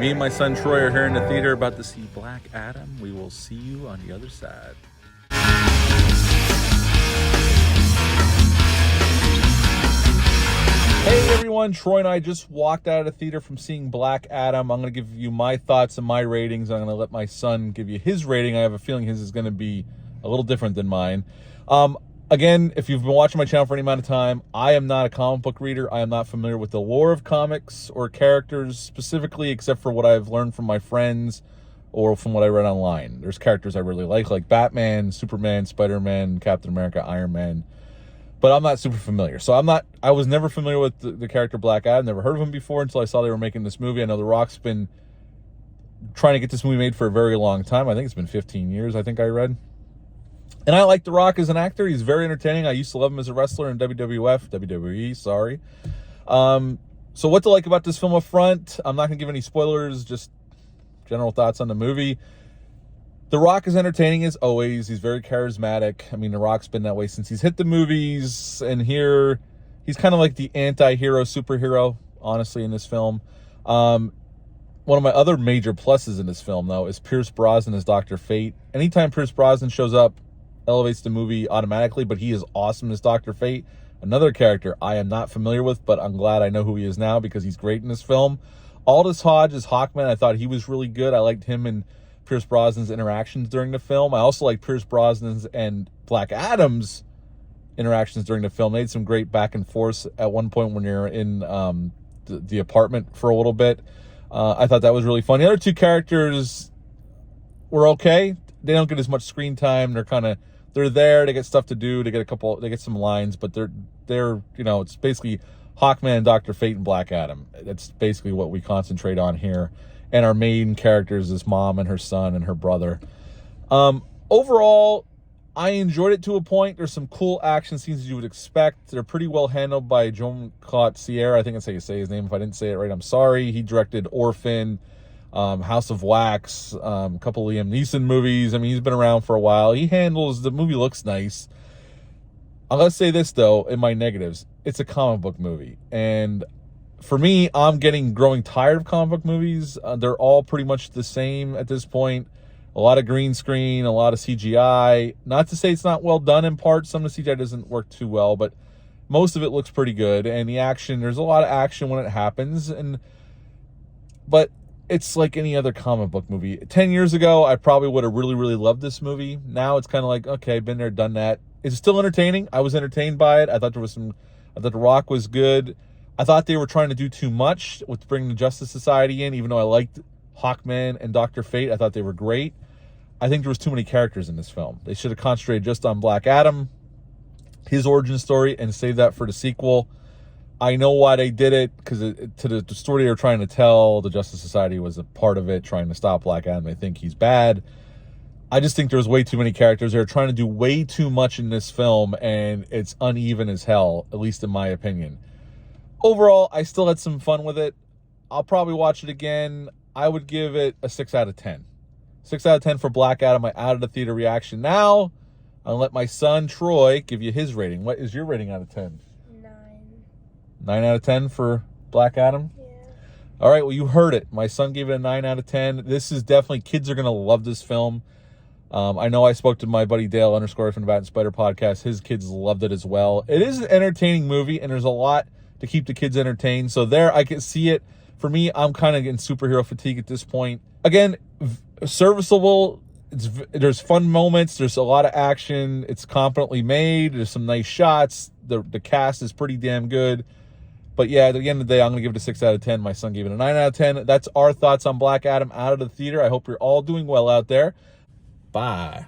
Me and my son Troy are here in the theater about to see Black Adam. We will see you on the other side. Hey everyone, Troy and I just walked out of the theater from seeing Black Adam. I'm going to give you my thoughts and my ratings. I'm going to let my son give you his rating. I have a feeling his is going to be a little different than mine. Again, if you've been watching my channel for any amount of time, I am not a comic book reader. I am not familiar with the lore of comics or characters specifically, except for what I've learned from my friends or from what I read online. There's characters I really like Batman, Superman, Spider-Man, Captain America, Iron Man. But I'm not super familiar. So I was never familiar with the character Black Adam. Never heard of him before until I saw they were making this movie. I know The Rock's been trying to get this movie made for a very long time. I think it's been 15 years, I think I read. And I like The Rock as an actor. He's very entertaining. I used to love him as a wrestler in WWE, sorry. So what to like about this film up front? I'm not going to give any spoilers, just general thoughts on the movie. The Rock is entertaining as always. He's very charismatic. I mean, The Rock's been that way since he's hit the movies. And here, he's kind of like the anti-hero superhero, honestly, in this film. One of my other major pluses in this film, though, is Pierce Brosnan as Dr. Fate. Anytime Pierce Brosnan shows up, elevates the movie automatically, but he is awesome as Dr. Fate. Another character I am not familiar with, but I'm glad I know who he is now because he's great in this film. Aldous Hodge as Hawkman. I thought he was really good. I liked him and Pierce Brosnan's interactions during the film. I also like Pierce Brosnan's and Black Adam's interactions during the film. They had some great back and forth at one point when you're in the apartment for a little bit. I thought that was really fun. The other two characters were okay. They don't get as much screen time. They're there. They get stuff to do. They get some lines, but they're it's basically Hawkman and Dr. Fate and Black Adam. That's basically what we concentrate on here. And our main characters is mom and her son and her brother. Overall, I enjoyed it to a point. There's some cool action scenes you would expect. They're pretty well handled by Jean-Claude Sierra. I think that's how you say his name. If I didn't say it right, I'm sorry. He directed Orphan, House of Wax, a couple Liam Neeson movies. I mean, he's been around for a while. The movie looks nice. Let's say this, though, in my negatives. It's a comic book movie. And for me, I'm growing tired of comic book movies. They're all pretty much the same at this point. A lot of green screen, a lot of CGI. Not to say it's not well done in parts. Some of the CGI doesn't work too well, but most of it looks pretty good. And the action, there's a lot of action when it happens. But it's like any other comic book movie. 10 years ago, I probably would have really, really loved this movie. Now it's kind of like, okay, been there, done that. It's still entertaining. I was entertained by it. I thought The Rock was good. I thought they were trying to do too much with bringing the Justice Society in, even though I liked Hawkman and Dr. Fate. I thought they were great. I think there was too many characters in this film. They should have concentrated just on Black Adam, his origin story, and saved that for the sequel. I know why they did it, because to the story they were trying to tell, the Justice Society was a part of it, trying to stop Black Adam. They think he's bad. I just think there's way too many characters. They're trying to do way too much in this film, and it's uneven as hell, at least in my opinion. Overall, I still had some fun with it. I'll probably watch it again. I would give it a 6 out of 10. 6 out of 10 for Black Adam, my out of the theater reaction. Now, I'll let my son, Troy, give you his rating. What is your rating out of 10? 9. 9 out of 10 for Black Adam? Yeah. All right, well, you heard it. My son gave it a 9 out of 10. This is definitely, kids are going to love this film. I know I spoke to my buddy Dale _ from the Bat and Spider podcast. His kids loved it as well. It is an entertaining movie, and there's a lot to keep the kids entertained. So there, I can see it. For me, I'm kind of getting superhero fatigue at this point. Again, serviceable. There's fun moments. There's a lot of action. It's competently made. There's some nice shots. The cast is pretty damn good. But yeah, at the end of the day, I'm going to give it a 6 out of 10. My son gave it a 9 out of 10. That's our thoughts on Black Adam out of the theater. I hope you're all doing well out there. Bye.